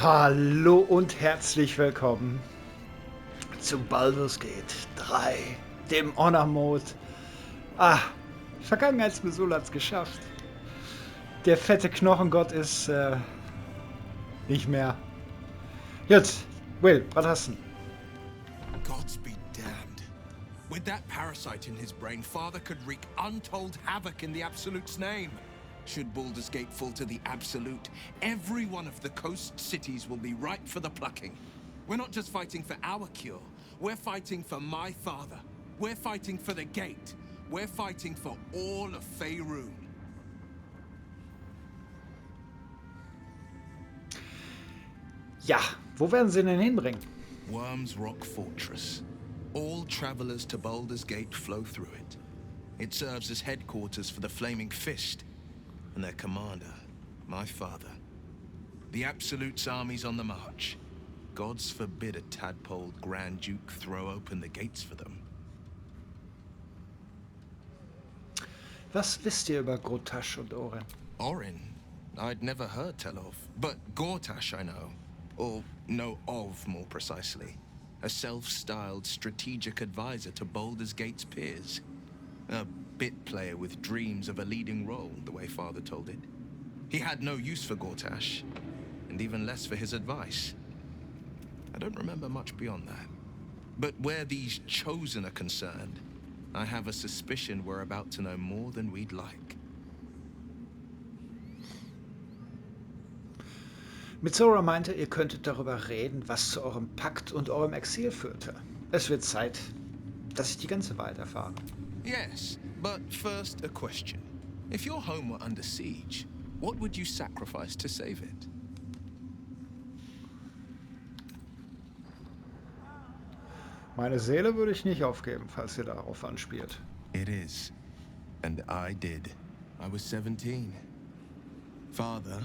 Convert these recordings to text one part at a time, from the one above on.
Hallo und herzlich willkommen zu Baldur's Gate 3, dem Honor Mode. Ah, Vergangenheitsmission hat's geschafft. Der fette Knochengott ist nicht mehr. Jetzt, Will, was hast du? Gods be damned. With that parasite in his brain, Father could wreak untold havoc in the Absolute's name. Should Baldur's Gate fall to the Absolute, every one of the coast cities will be ripe for the plucking. We're not just fighting for our cure, we're fighting for my father. We're fighting for the Gate. We're fighting for all of Faerun. Ja, wo werden sie denn hinbringen? Worm's Rock Fortress. All travelers to Baldur's Gate flow through it. It serves as headquarters for the Flaming Fist, and their commander, my father. The Absolute's army's on the march. Gods forbid a tadpoled Grand Duke throw open the gates for them. Was wisst ihr über Grotash und Oren? Orin? I'd never heard tell of, but Gortash I know. Or know of, more precisely. A self-styled strategic advisor to Baldur's Gate's peers. A bit player with dreams of a leading role, the way Father told it. He had no use for Gortash, and even less for his advice. I don't remember much beyond that. But where these chosen are concerned, I have a suspicion we're about to know more than we'd like. Mizora meinte, ihr könntet darüber reden, was zu eurem Pakt und eurem Exil führte. Es wird Zeit, dass ich die ganze Wahrheit erfahre. Yes, but first a question. If your home were under siege, what would you sacrifice to save it? Meine Seele würde ich nicht aufgeben, falls ihr darauf anspielt. It is. And I did. I was 17. Father,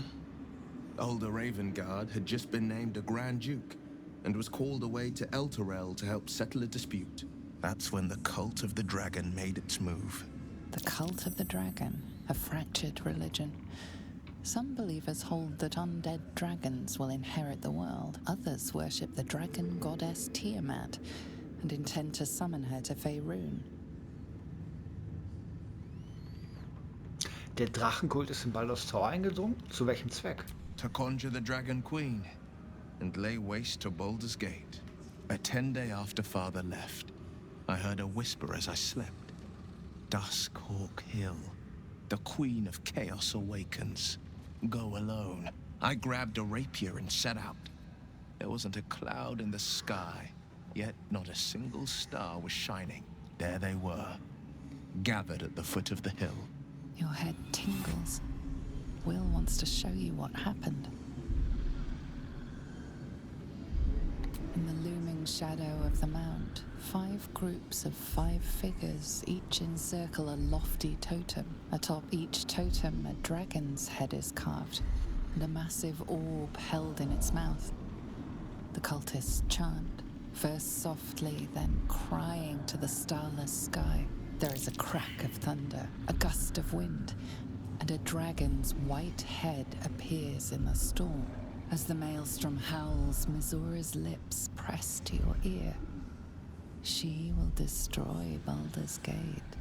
older Ravengard, had just been named a Grand Duke and was called away to Elturel to help settle a dispute. That's when the cult of the dragon made its move. The cult of the dragon, a fractured religion. Some believers hold that undead dragons will inherit the world. Others worship the dragon goddess Tiamat and intend to summon her to Faerun. Der Drachenkult ist in Baldur's Tor eingedrungen? Zu welchem Zweck? To conjure the Dragon Queen and lay waste to Baldur's Gate. A 10-day after Father left, I heard a whisper as I slept. Duskhawk Hill, the Queen of Chaos awakens. Go alone. I grabbed a rapier and set out. There wasn't a cloud in the sky, yet not a single star was shining. There they were, gathered at the foot of the hill. Your head tingles. Will wants to show you what happened. In the looming shadow of the mount, 5 groups of 5 figures each encircle a lofty totem. Atop each totem, a dragon's head is carved, and a massive orb held in its mouth. The cultists chant, first softly, then crying to the starless sky. There is a crack of thunder, a gust of wind, and a dragon's white head appears in the storm. As the maelstrom howls, Mizora's lips press to your ear. She will destroy Baldur's Gate.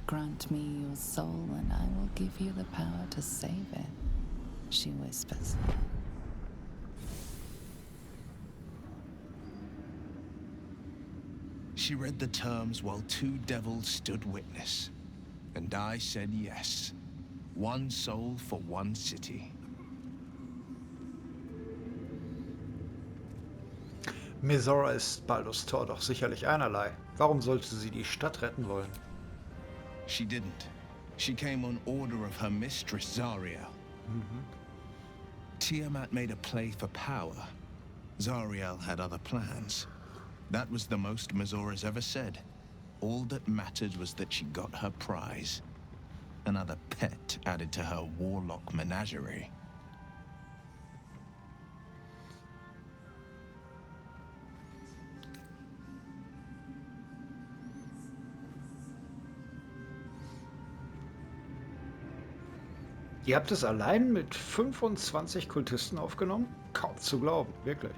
Grant me your soul, and I will give you the power to save it, she whispers. She read the terms while 2 devils stood witness, and I said yes. 1 soul for 1 city. Mizora ist Baldur's Tor doch sicherlich einerlei. Warum sollte sie die Stadt retten wollen? She didn't. She came on order of her mistress, Zariel. Tiamat made a play for power. Zariel had other plans. That was the most Mizora's ever said. All that mattered was that she got her prize. Another pet added to her warlock menagerie. Ihr habt es allein mit 25 Kultisten aufgenommen? Kaum zu glauben, wirklich.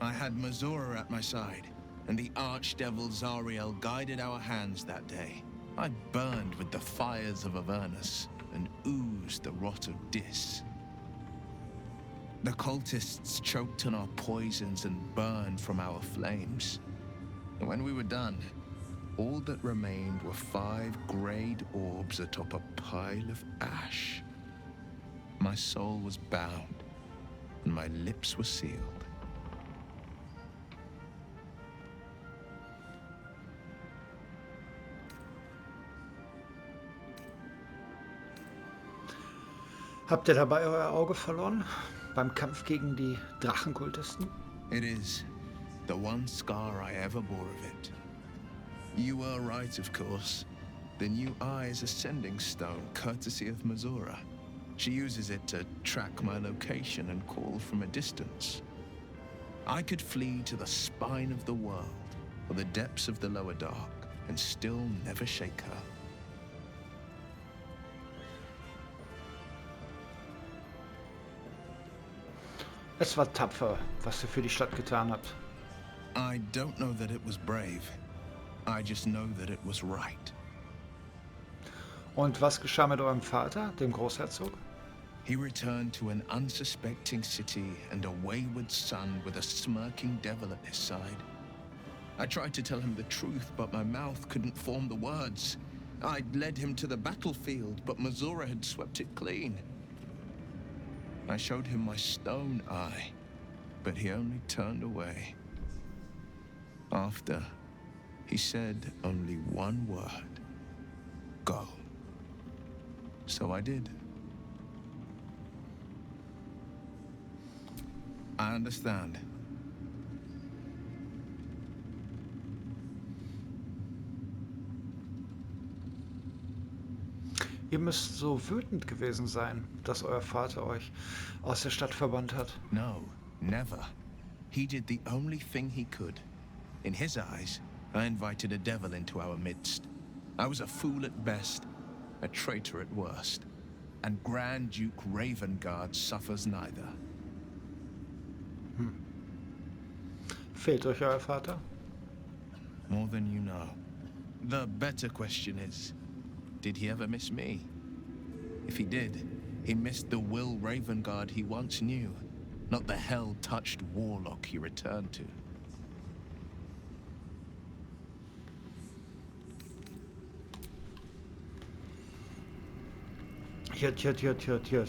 I had Mazora at my side, and the archdevil Zariel guided our hands that day. I burned with the fires of Avernus and oozed the rot of Dis. The cultists choked on our poisons and burned from our flames. And when we were done, all that remained were 5 greyed orbs atop a pile of ash. My soul was bound, and my lips were sealed. Habt ihr dabei euer Auge verloren? Beim Kampf gegen die Drachenkultisten? It is the one scar I ever bore of it. You were right, of course. The new eye is a sending stone, courtesy of Mazora. She uses it to track my location and call from a distance. I could flee to the spine of the world, or the depths of the lower dark, and still never shake her. Es war tapfer, was ihr für die Stadt getan habt. I don't know that it was brave. I just know that it was right. Und was geschah mit eurem Vater, dem Großherzog? He returned to an unsuspecting city and a wayward son with a smirking devil at his side. I tried to tell him the truth, but my mouth couldn't form the words. I'd led him to the battlefield, but Mazora had swept it clean. I showed him my stone eye, but he only turned away. After, he said only one word. Go. So I did. I understand. Ihr müsst so wütend gewesen sein, dass euer Vater euch aus der Stadt verbannt hat. No, never. He did the only thing he could. In his eyes, I invited a devil into our midst. I was a fool at best, a traitor at worst. And Grand Duke Ravengard suffers neither. Fehlt euch euer Vater? More than you know. The better question is, did he ever miss me? If he did, he missed the Will Ravengard he once knew, not the hell-touched warlock he returned to. Jut.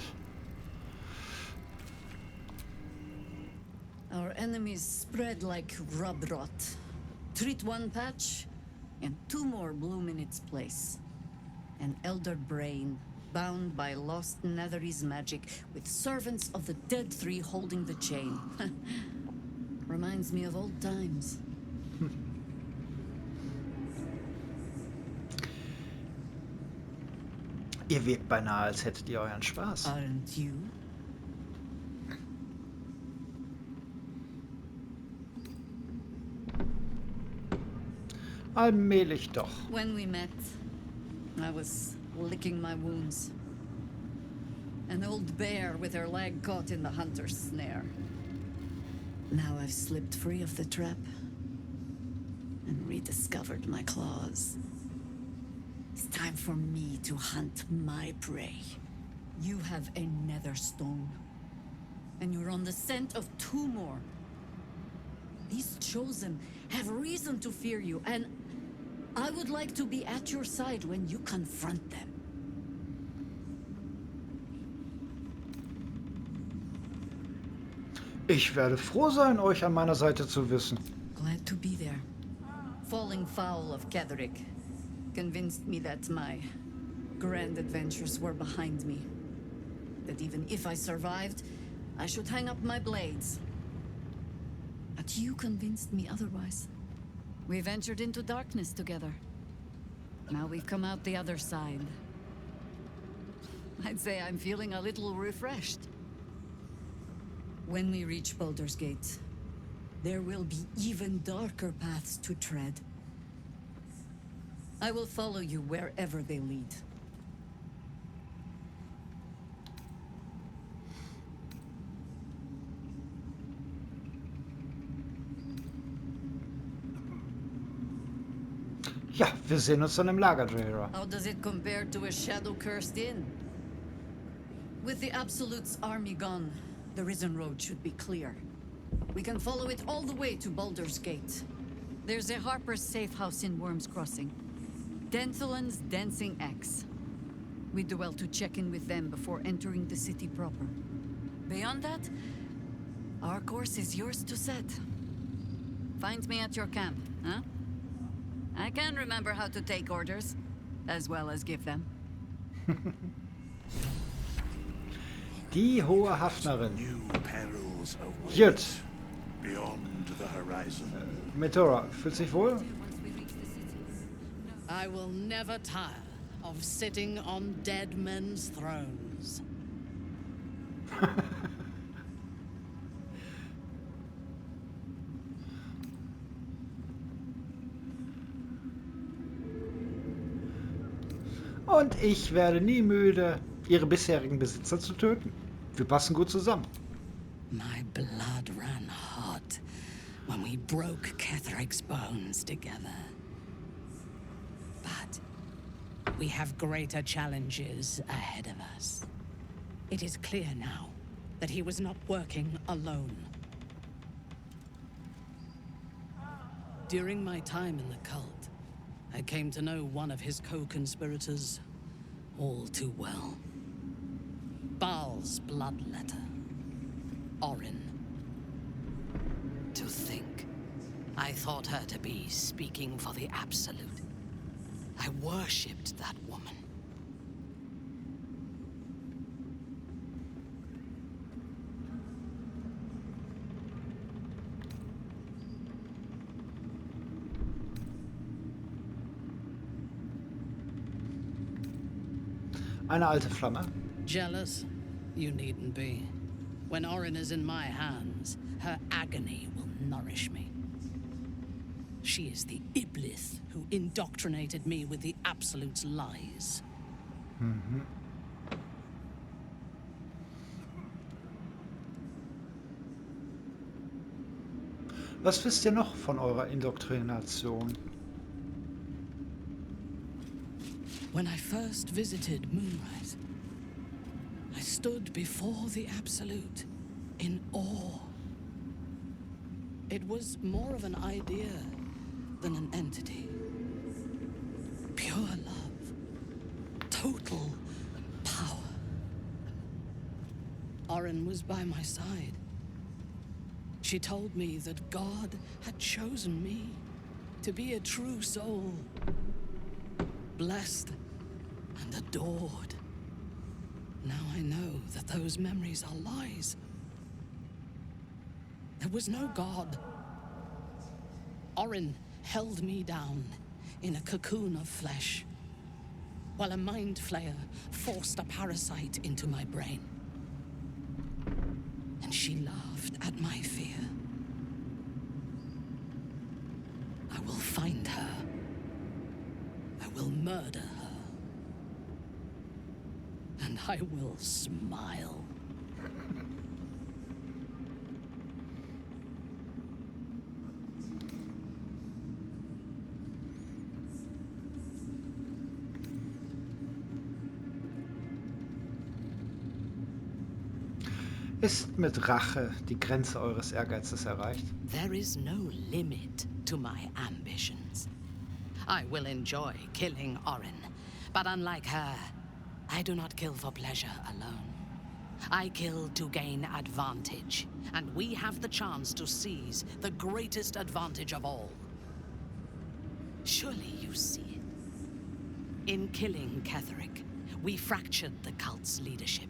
Our enemies spread like rub rot. Treat one patch, and 2 more bloom in its place. An elder brain, bound by lost Netherese magic, with servants of the dead 3 holding the chain. Reminds me of old times. Ihr wirkt beinahe, als hättet ihr euren Spaß. Aren't you? Allmählich doch. When we met, I was licking my wounds. An old bear with her leg caught in the hunter's snare. Now I've slipped free of the trap and rediscovered my claws. It's time for me to hunt my prey. You have a nether stone, and you're on the scent of 2 more. These chosen have reason to fear you, and I would like to be at your side when you confront them. Ich werde froh sein, euch an meiner Seite zu wissen. Glad to be there. Falling foul of Ketherick convinced me that my grand adventures were behind me. That even if I survived, I should hang up my blades. But you convinced me otherwise. We ventured into darkness together. Now we've come out the other side. I'd say I'm feeling a little refreshed. When we reach Baldur's Gate, there will be even darker paths to tread. I will follow you wherever they lead. Ja, wir sehen uns dann im Lager, Drehera. How does it compare to a shadow-cursed inn? With the Absolute's army gone, the Risen Road should be clear. We can follow it all the way to Baldur's Gate. There's a Harper's safe house in Worm's Crossing. Denthalen's Dancing Axe. We do well to check in with them before entering the city proper. Beyond that, our course is yours to set. Find me at your camp, huh? I can remember how to take orders, as well as give them. Die hohe Hafnerin. New perils await Gut. beyond the horizon. Meteora, fühlt sich wohl? I will never tire of sitting on dead men's thrones. Und ich werde nie müde, ihre bisherigen Besitzer zu töten. Wir passen gut zusammen. My blood ran hot when we broke Ketheric's bones together. But we have greater challenges ahead of us. It is clear now that he was not working alone. During my time in the cult, I came to know one of his co-conspirators all too well. Baal's bloodletter, Orin. To think, I thought her to be speaking for the Absolute. I worshipped that woman. Eine alte Flamme. Jealous? You needn't be. When Orin is in my hands, her agony will nourish me. She is the Iblis who indoctrinated me with the Absolute's lies. Was wisst ihr noch von eurer Indoktrination? When I first visited Moonrise, I stood before the Absolute in awe. It was more of an idea than an entity. Pure love. Total power. Orin was by my side. She told me that God had chosen me to be a true soul. Blessed and adored. Now I know that those memories are lies. There was no God. Orin held me down in a cocoon of flesh, while a mind flayer forced a parasite into my brain. And she laughed at my fear. I will find her. I will murder her. And I will smile. Ist mit Rache die Grenze eures Ehrgeizes erreicht? There is no limit to my ambitions. I will enjoy killing Orin, but unlike her, I do not kill for pleasure alone. I kill to gain advantage, and we have the chance to seize the greatest advantage of all. Surely you see it. In killing Ketheric, we fractured the cult's leadership.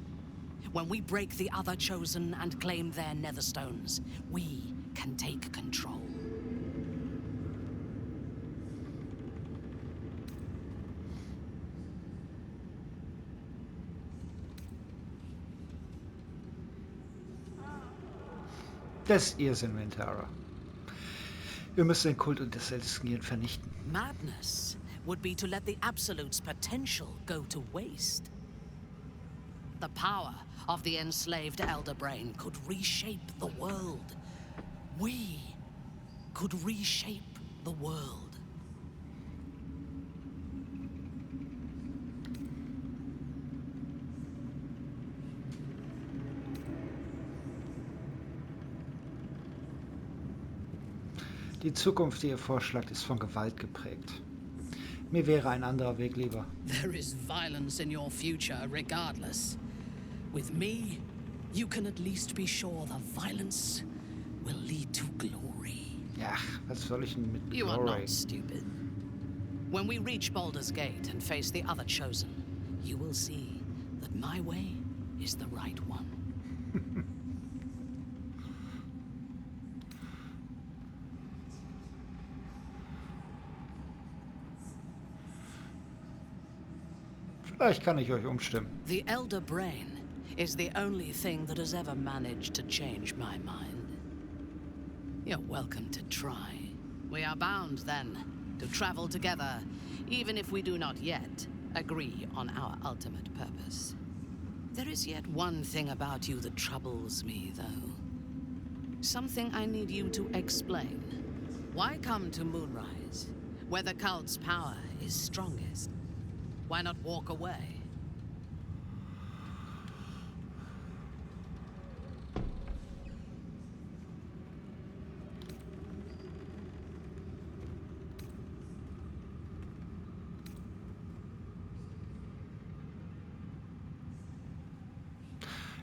When we break the other chosen and claim their netherstones, we can take control. Das Irrsinn, Ventara. Wir müssen den Kult und das Ältesten vernichten. Madness would be to let the Absolute's potential go to waste. The power of the enslaved Elder Brain could reshape the world. We could reshape the world. Die Zukunft, die ihr vorschlagt, ist von Gewalt geprägt. Mir wäre ein anderer Weg lieber. There is violence in your future, regardless. With me, you can at least be sure the violence will lead to glory. Ja, was soll ich denn mit You are Glory? not stupid. When we reach Baldur's Gate and face the other chosen, you will see that my way is the right one. Vielleicht kann ich euch umstimmen. The Elder Brain is the only thing that has ever managed to change my mind. You're welcome to try. We are bound, then, to travel together, even if we do not yet agree on our ultimate purpose. There is yet one thing about you that troubles me, though. Something I need you to explain. Why come to Moonrise, where the cult's power is strongest? Why not walk away?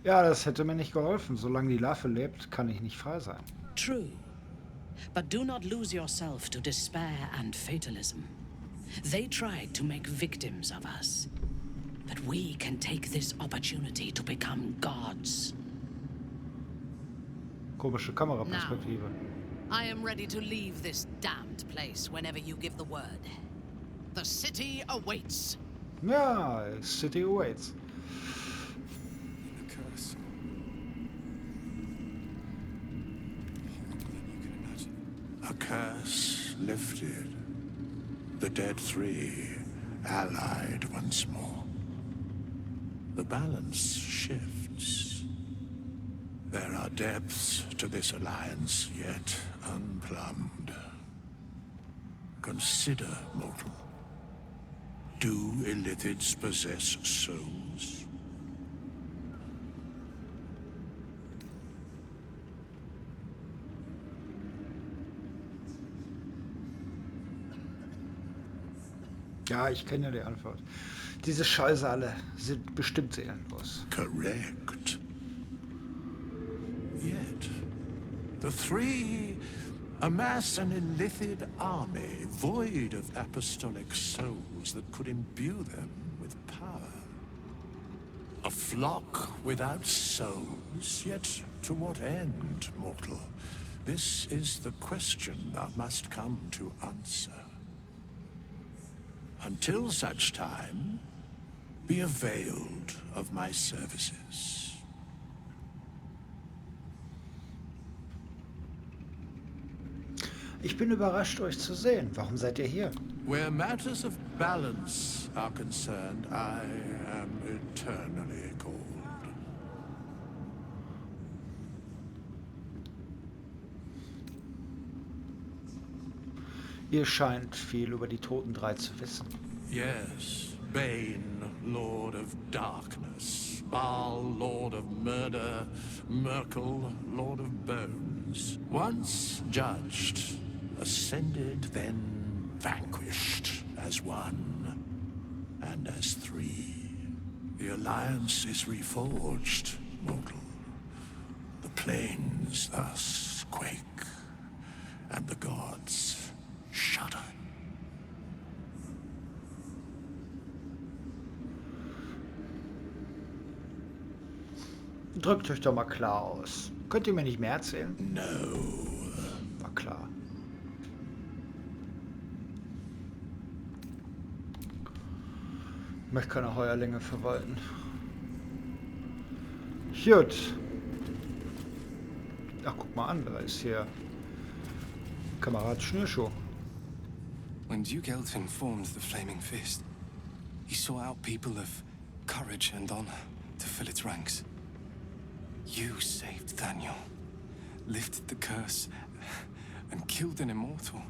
Ja, das hätte mir nicht geholfen. Solange die Larve lebt, kann ich nicht frei sein. True. But do not lose yourself to despair and fatalism. They tried to make victims of us. But we can take this opportunity to become gods. Komische Kameraperspektive. I am ready to leave this damned place whenever you give the word. The city awaits. Ja, City awaits. The curse. A curse lifted. The dead three allied once more. The balance shifts. There are depths to this alliance yet unplumbed. Consider, mortal. Do illithids possess souls? Ja, ich kenne ja die Antwort. Diese Scheusale sind bestimmt seelenlos. Correct. Yet, the three amass an illithid army void of apostolic souls that could imbue them with power. A flock without souls, yet to what end, mortal? This is the question thou must come to answer. Until such time, be availed of my services. Ich bin überrascht, euch zu sehen. Warum seid ihr hier? Where matters of balance are concerned, I am eternally cold. Ihr scheint viel über die Toten drei zu wissen. Yes, Bane, Lord of Darkness, Baal, Lord of Murder, Merkel, Lord of Bones. Once judged, ascended, then vanquished as one, and as three. The alliance is reforged, mortal. The plains thus quake, and the gods shudder. Drückt euch doch mal klar aus. Könnt ihr mir nicht mehr erzählen? No. War klar. Ich möchte keine Heuerlinge verwalten. Gut. Ach, guck mal an, da ist hier Kamerad Schnürschuh. When Duke Elfin formed the Flaming Fist, he sought out people of courage and honor to fill its ranks. You saved Daniel, lifted the curse, and killed an immortal.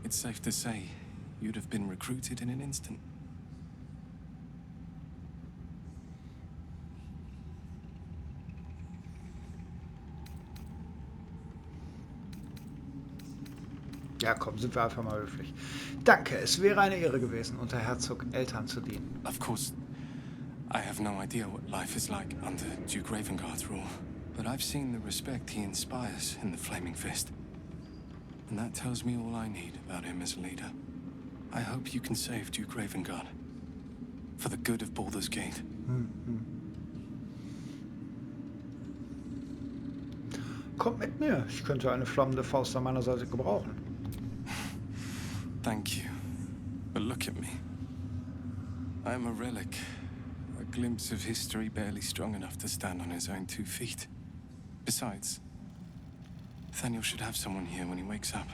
It's safe to say you'd have been recruited in an instant. Ja, komm, sind wir einfach mal höflich. Danke, es wäre eine Ehre gewesen, unter Herzog Eltern zu dienen. Of course, I have no idea what life is like under Duke Ravengard's rule, but I've seen the respect he inspires in the Flaming Fist. And that tells me all I need about him as a leader. I hope you can save Duke Ravengard. For the good of Baldur's Gate. Kommt mit mir, ich könnte eine flammende Faust an meiner Seite gebrauchen. Thank you. But look at me. I am a relic. A glimpse of history barely strong enough to stand on his own 2 feet. Besides, Nathaniel should have someone here when he wakes up.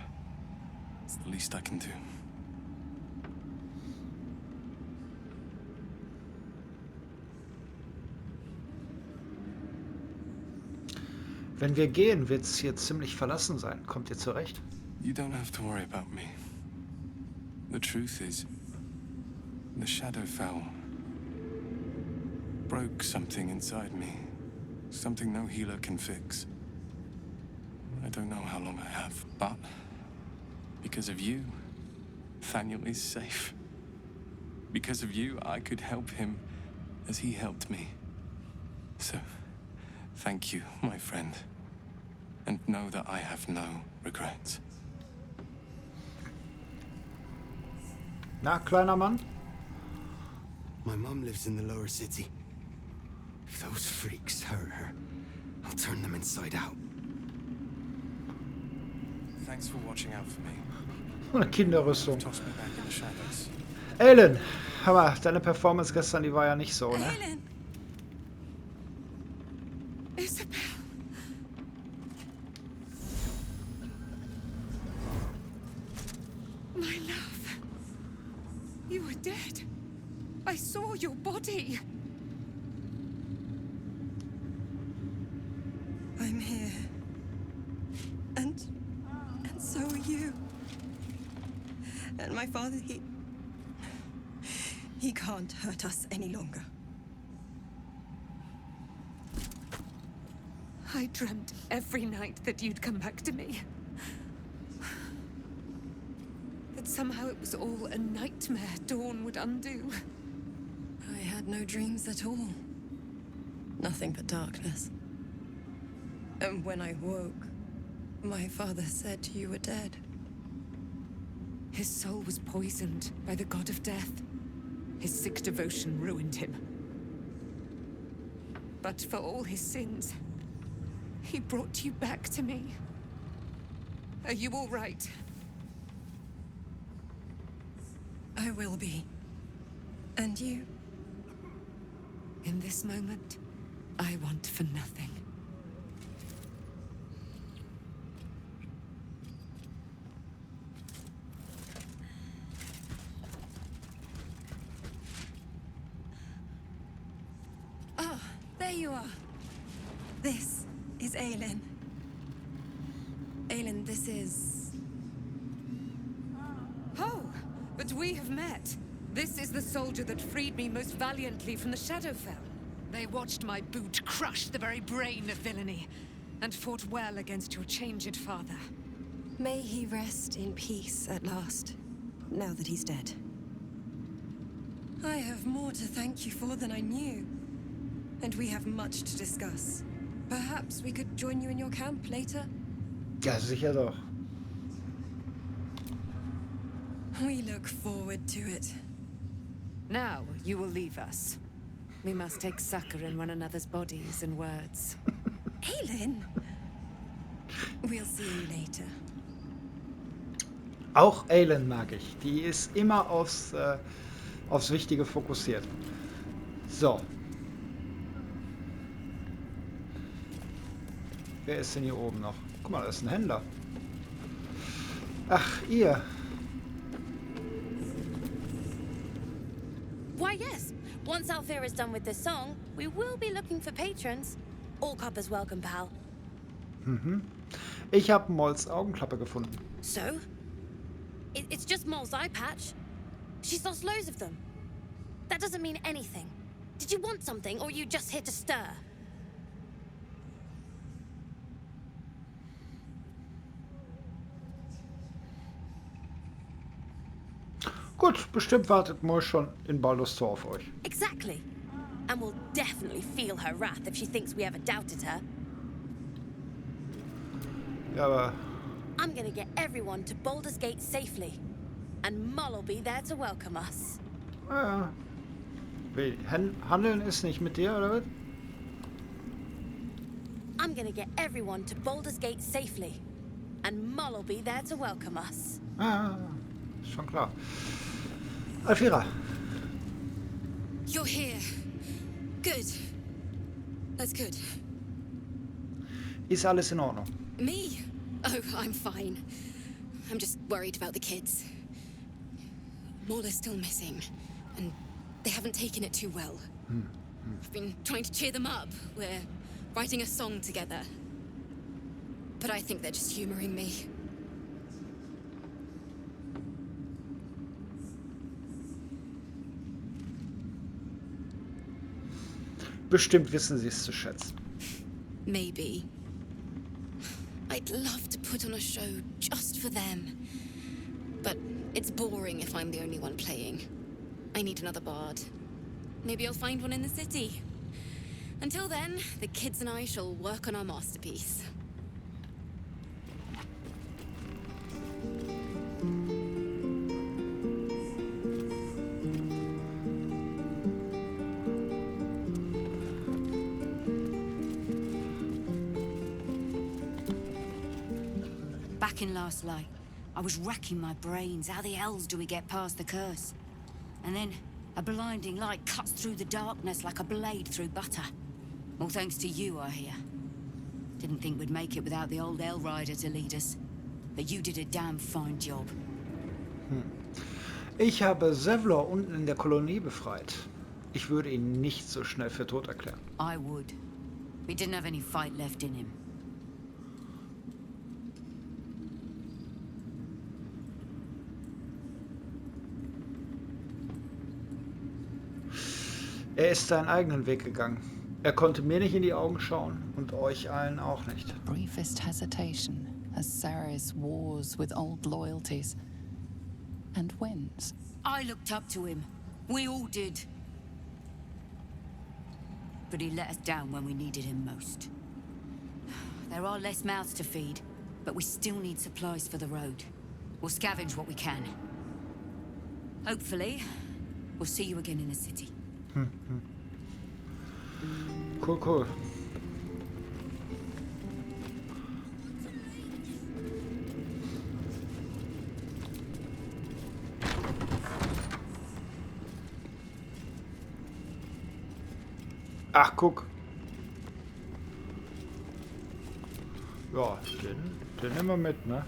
It's the least I can do. Wenn wir gehen, wird es hier ziemlich verlassen sein. Kommt ihr zurecht? You don't have to worry about me. The truth is, the Shadowfell broke something inside me. Something no healer can fix. I don't know how long I have, but because of you, Nathaniel is safe. Because of you, I could help him as he helped me. So, thank you, my friend. And know that I have no regrets. Na, kleiner Mann? My mom lives in the lower city. If those freaks hurt her, I'll turn them inside out. Thanks for watching out for me. Eine Kinderrüstung. Toss me back in the shadows. Aelin, aber deine Performance gestern, die war ja nicht so, ne? Aelin! Isabel! My love. You were dead. I saw your body. I'm here. And so are you. And my father, he can't hurt us any longer. I dreamt every night that you'd come back to me. That somehow it was all a nightmare Dawn would undo. I had no dreams at all. Nothing but darkness. And when I woke, my father said you were dead. His soul was poisoned by the god of death. His sick devotion ruined him. But for all his sins, he brought you back to me. Are you all right? I will be. And you? In this moment, I want for nothing. Ah, there you are. This is Aelin. Aelin, this is... Oh, but we have met. This is the soldier that freed me most valiantly from the Shadowfell. They watched my boot crush the very brain of villainy, and fought well against your changed father. May he rest in peace at last, now that he's dead. I have more to thank you for than I knew. And we have much to discuss. Perhaps we could join you in your camp later? Ja, sicher doch. We look forward to it. Now you will leave us. We must take succor in one another's bodies and words. Aelin! We'll see you later. Auch Aelin mag ich. Die ist immer aufs Wichtige fokussiert. So. Wer ist denn hier oben noch? Guck mal, da ist ein Händler. Ach, ihr. Why, yes. Once Althea is done with this song, we will be looking for patrons. All coppers welcome, pal. Ich habe Molls Augenklappe gefunden. So? It's just Moll's eye patch. She's lost loads of them. That doesn't mean anything. Did you want something, or are you just here to stir? Gut, bestimmt wartet Moll schon in Baldur's Tor auf euch. Exactly. And we'll definitely feel her wrath if she thinks we ever doubted her. Ja, aber... I'm gonna get everyone to Baldur's Gate safely. And Mull will be there to welcome us. Ja. Wie, Handeln ist nicht mit dir, oder was? I'm gonna get everyone to Baldur's Gate safely. And Mull will be there to welcome us. Ah, ist schon klar. Alfira. You're here. Good. That's good. Ist alles in Ordnung? Me? Oh, I'm fine. I'm just worried about the kids. Maul is still missing, and they haven't taken it too well. I've been trying to cheer them up. We're writing a song together. But I think they're just humoring me. Bestimmt wissen sie es zu schätzen. Maybe. I'd love to put on a show just for them. But it's boring if I'm the only one playing. I need another bard. Maybe I'll find one in the city. Until then, the kids and I shall work on our masterpiece. Back in last light, I was racking my brains. How the hells do we get past the curse? And then a blinding light cuts through the darkness like a blade through butter. All thanks to you, I hear. Didn't think we'd make it without the old Hell Rider to lead us. But you did a damn fine job. Ich habe Zevlor unten in der Kolonie befreit. Ich würde ihn nicht so schnell für tot erklären. I would. We didn't have any fight left in him. Er ist seinen eigenen Weg gegangen. Er konnte mir nicht in die Augen schauen und euch allen auch nicht. Briefest hesitation as Saris wars with old loyalties and wins. I looked up to him. We all did. But he let us down when we needed him most. There are less mouths to feed, but we still need supplies for the road. We'll scavenge what we can. Hopefully, we'll see you again in the city. Cool, cool. Ach, guck. Ja, den nehmen wir mit, ne?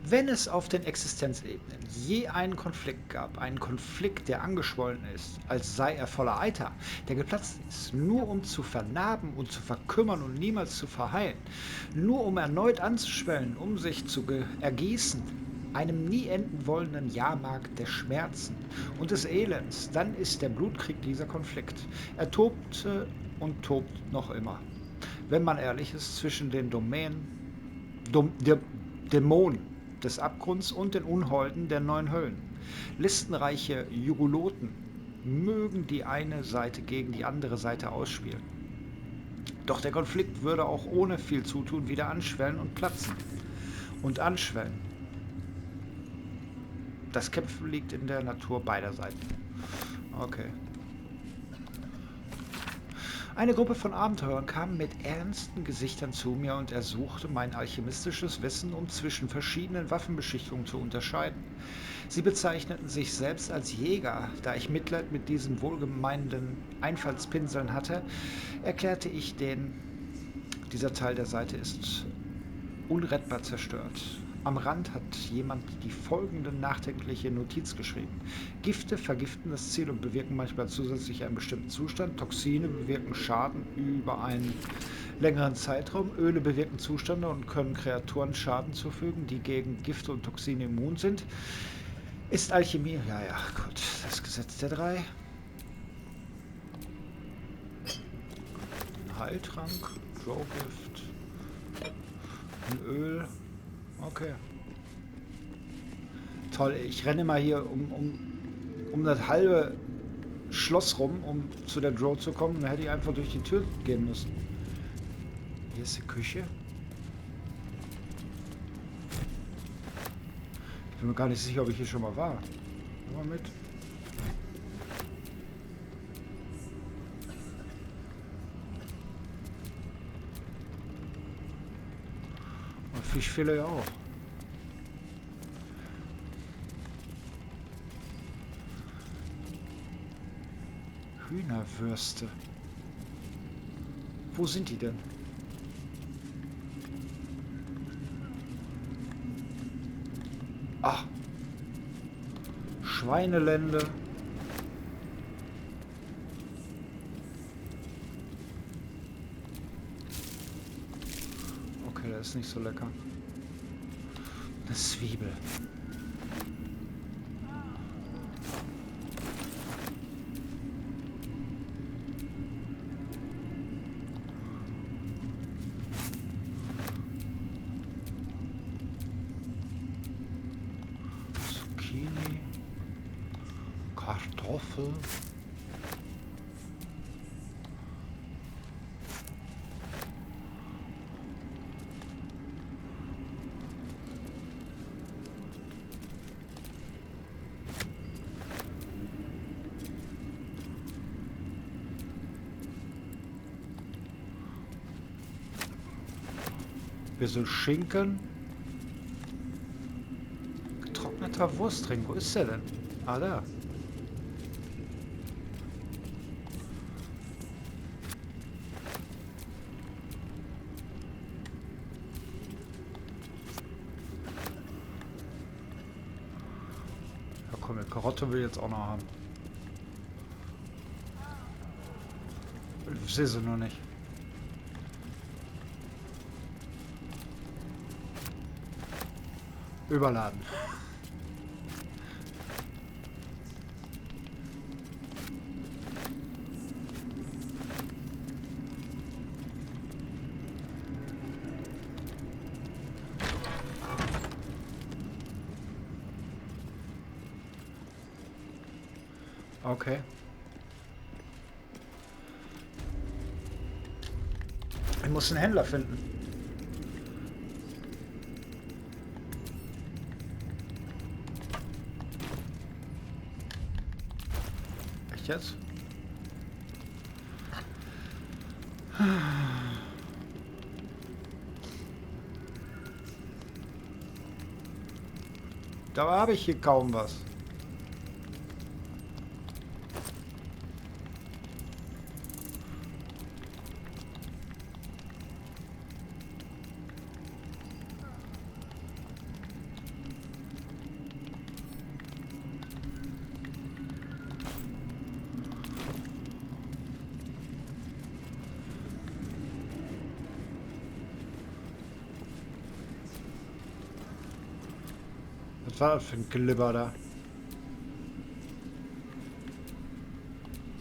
Wenn es auf den Existenzebenen je einen Konflikt gab, einen Konflikt, der angeschwollen ist, als sei er voller Eiter, der geplatzt ist, nur um zu vernarben und zu verkümmern und niemals zu verheilen, nur um erneut anzuschwellen, um sich zu ergießen, einem nie enden wollenden Jahrmarkt der Schmerzen und des Elends, dann ist der Blutkrieg dieser Konflikt. Er tobte und tobt noch immer. Wenn man ehrlich ist, zwischen den Dämonen des Abgrunds und den Unholden der neuen Höllen. Listenreiche Juguloten mögen die eine Seite gegen die andere Seite ausspielen. Doch der Konflikt würde auch ohne viel Zutun wieder anschwellen und platzen. Und anschwellen. Das Kämpfen liegt in der Natur beider Seiten. Okay. Eine Gruppe von Abenteurern kam mit ernsten Gesichtern zu mir und ersuchte mein alchemistisches Wissen, um zwischen verschiedenen Waffenbeschichtungen zu unterscheiden. Sie bezeichneten sich selbst als Jäger. Da ich Mitleid mit diesen wohlgemeinenden Einfallspinseln hatte, erklärte ich denen, dieser Teil der Seite ist unrettbar zerstört. Am Rand hat jemand die folgende nachdenkliche Notiz geschrieben. Gifte vergiften das Ziel und bewirken manchmal zusätzlich einen bestimmten Zustand. Toxine bewirken Schaden über einen längeren Zeitraum. Öle bewirken Zustände und können Kreaturen Schaden zufügen, die gegen Gifte und Toxine immun sind. Ist Alchemie... Ja, gut. Das Gesetz der 3. Heiltrank, Drowgift. Ein Öl. Okay. Toll, ich renne mal hier um das halbe Schloss rum, um zu der Drow zu kommen. Dann hätte ich einfach durch die Tür gehen müssen. Hier ist die Küche. Ich bin mir gar nicht sicher, ob ich hier schon mal war. Mal mit. Und Fischfilet auch. Hühnerwürste. Wo sind die denn? Ah. Schweinelände. Okay, das ist nicht so lecker. Eine Zwiebel. Zucchini. Kartoffel. Bisschen Schinken. Getrockneter Wurstring. Wo ist der denn? Ah, da. Ja, komm, die Karotte will ich jetzt auch noch haben. Ich sehe sie nur nicht. Überladen. Okay. Ich muss einen Händler finden. Echt jetzt? Da habe ich hier kaum was. Was war das für ein Glibber da?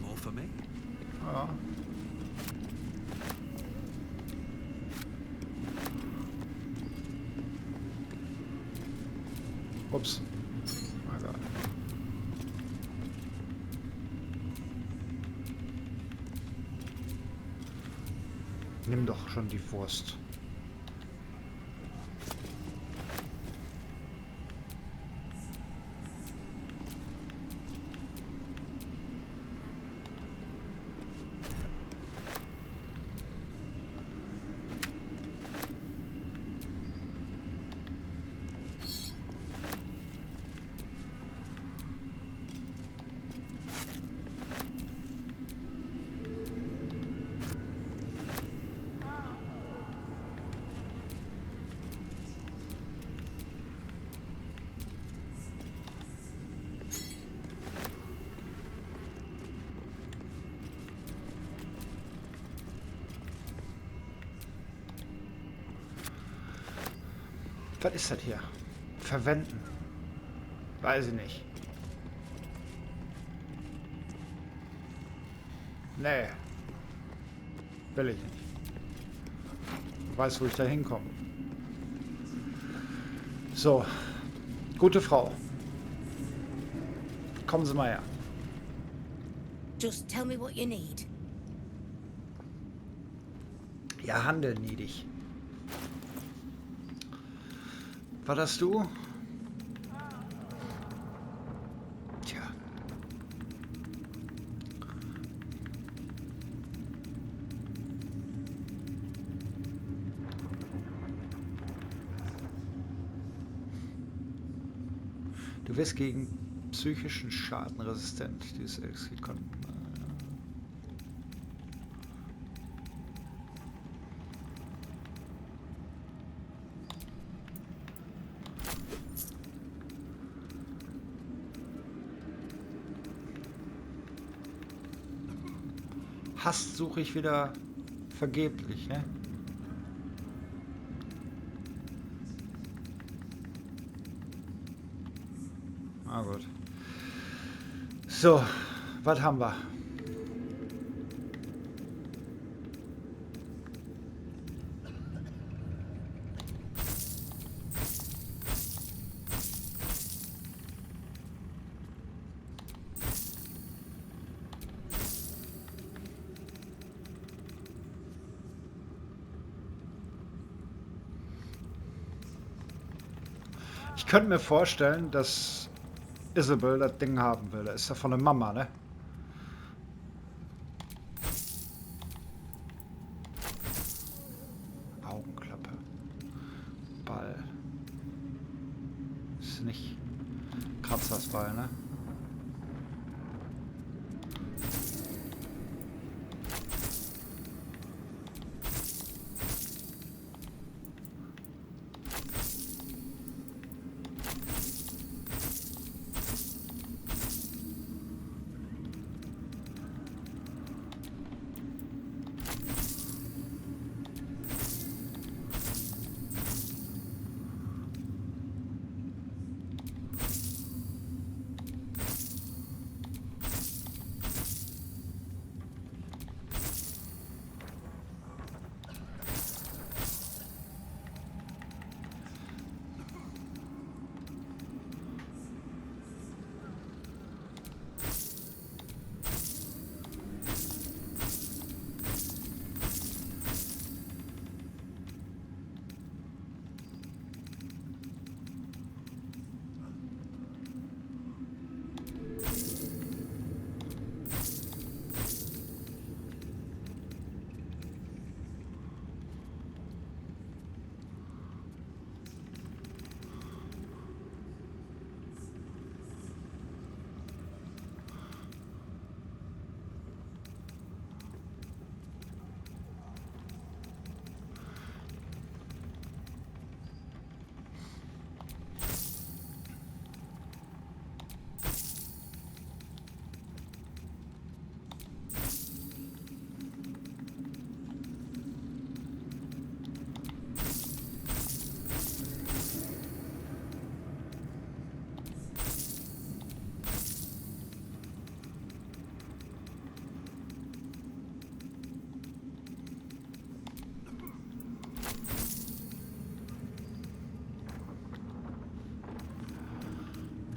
More for me. Ja. Ups. Oh Gott. Nimm doch schon die Wurst. Was ist das hier? Verwenden. Weiß ich nicht. Nee. Will ich nicht. Ich weiß, wo ich da hinkomme. So, gute Frau. Kommen Sie mal her. Just tell me what you need. Ja, Handel niedig. War das du? Tja. Du wirst gegen psychischen Schaden resistent. Dieses Elixier kann. Hass suche ich wieder vergeblich, ne? Ah gut. So, was haben wir? Ich könnte mir vorstellen, dass Isabel das Ding haben will. Das ist ja von der Mama, ne? Augenklappe. Ball. Ist nicht Kratzersball, ne?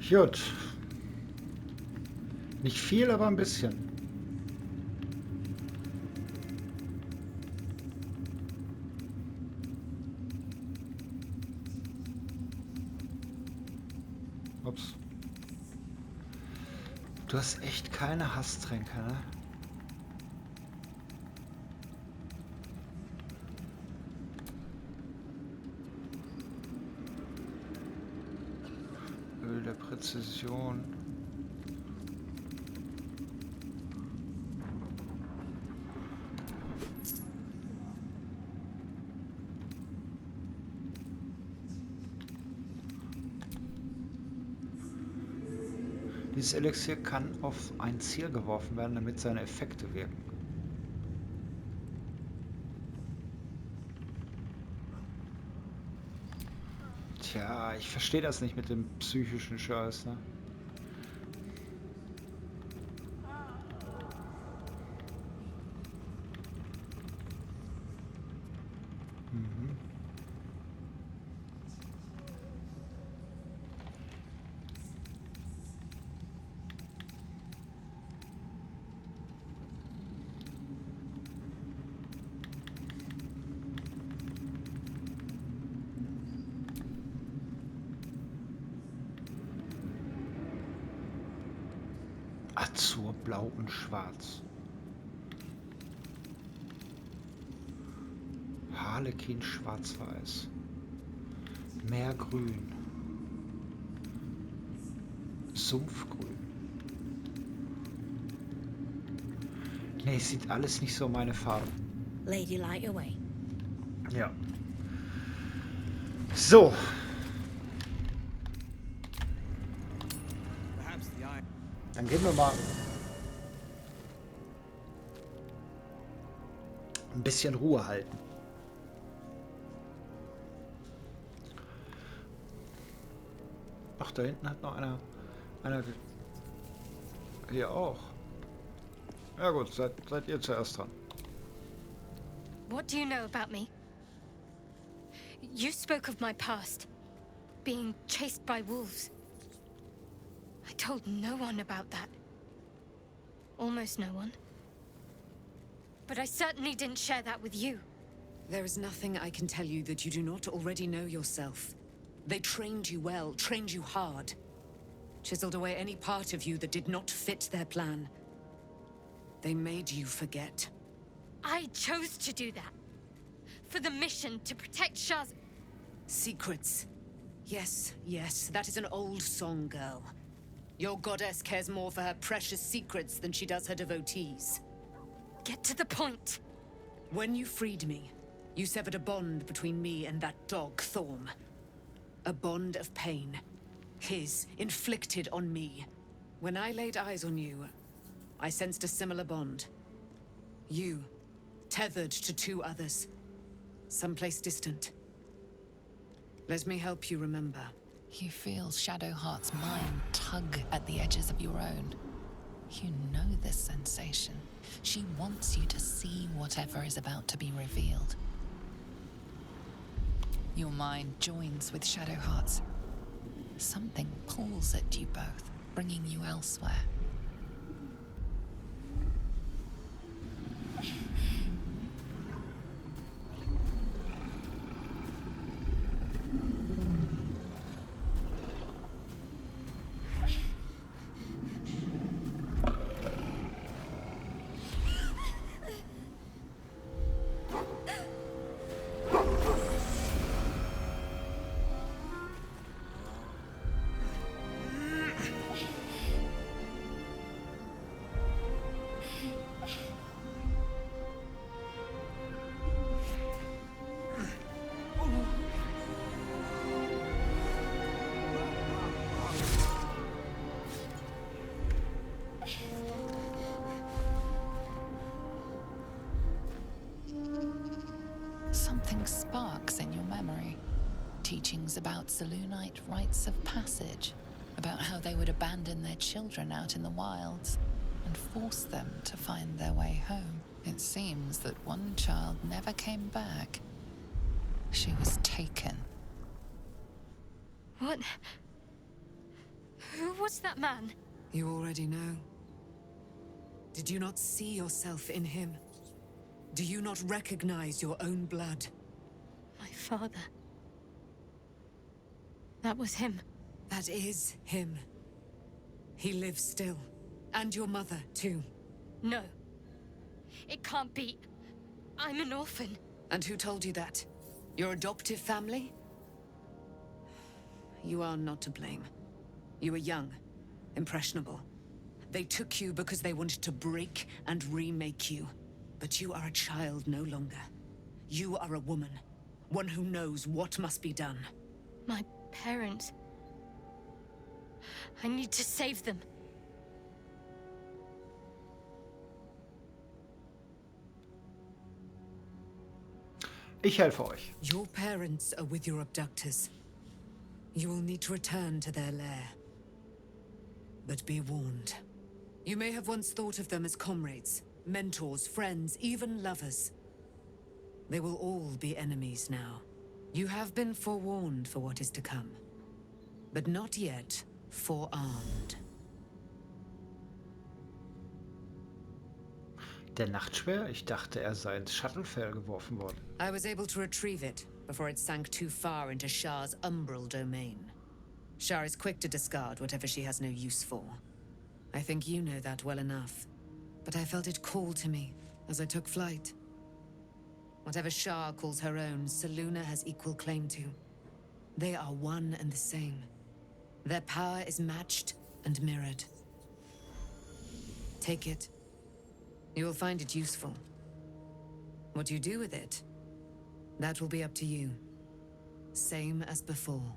Gut. Nicht viel, aber ein bisschen. Ups. Du hast echt keine Hasstränke, ne? Öl der Präzision. Dieses Elixier kann auf ein Ziel geworfen werden, damit seine Effekte wirken. Tja, ich verstehe das nicht mit dem psychischen Scheiß, ne? Mhm. Blau und Schwarz. Harlekin schwarz-weiß. Meergrün. Sumpfgrün. Nee, sieht alles nicht so meine Farbe. Lady, light your way. Ja. So. Dann gehen wir mal ein bisschen Ruhe halten. Ach, da hinten hat noch einer hier auch. Ja gut, seid ihr zuerst dran. What do you know about me? You spoke of my past, being chased by wolves. I told no one about that. Almost no one. But I certainly didn't share that with you. There is nothing I can tell you that you do not already know yourself. They trained you well, trained you hard. Chiseled away any part of you that did not fit their plan. They made you forget. I chose to do that. For the mission to protect Shah's... Secrets. Yes, yes, that is an old song, girl. Your goddess cares more for her precious secrets than she does her devotees. Get to the point. When you freed me, you severed a bond between me and that dog, Thorm. A bond of pain. His, inflicted on me. When I laid eyes on you, I sensed a similar bond. You, tethered to two others. Someplace distant. Let me help you remember. You feel Shadowheart's mind tug at the edges of your own. You know this sensation. She wants you to see whatever is about to be revealed. Your mind joins with Shadowheart's. Something pulls at you both, bringing you elsewhere. Something sparks in your memory. Teachings about Selûnite rites of passage, about how they would abandon their children out in the wilds and force them to find their way home. It seems that one child never came back. She was taken. What? Who was that man? You already know. Did you not see yourself in him? Do you not recognize your own blood? My father. That was him. That is him. He lives still. And your mother, too. No. It can't be. I'm an orphan. And who told you that? Your adoptive family? You are not to blame. You were young, impressionable. They took you because they wanted to break and remake you. But you are a child no longer. You are a woman. One who knows what must be done. My parents. I need to save them. Ich helfe euch. Your parents are with your abductors. You will need to return to their lair. But be warned. You may have once thought of them as comrades, mentors, friends, even lovers. They will all be enemies now. You have been forewarned for what is to come, but not yet forearmed. Der Nachtschwer? Ich dachte, er sei ins Shuttlefell geworfen worden. I was able to retrieve it before it sank too far into Shah's umbral domain. Shah is quick to discard whatever she has no use for. I think you know that well enough. But I felt it call to me as I took flight. Whatever Shah calls her own, Selûne has equal claim to. They are one and the same. Their power is matched and mirrored. Take it. You will find it useful. What you do with it, that will be up to you. Same as before.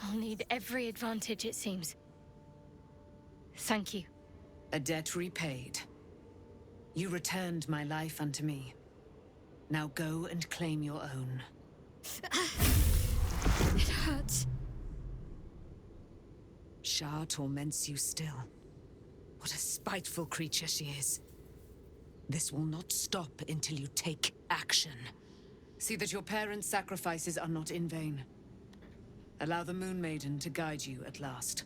I'll need every advantage, it seems. Thank you. A debt repaid. You returned my life unto me. Now go and claim your own. It hurts. Shah torments you still. What a spiteful creature she is. This will not stop until you take action. See that your parents' sacrifices are not in vain. Allow the Moon Maiden to guide you at last.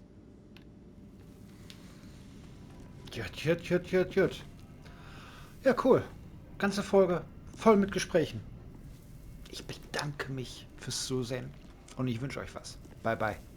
Jut. Ja, cool. Ganze Folge voll mit Gesprächen. Ich bedanke mich fürs Zusehen und ich wünsche euch was. Bye, bye.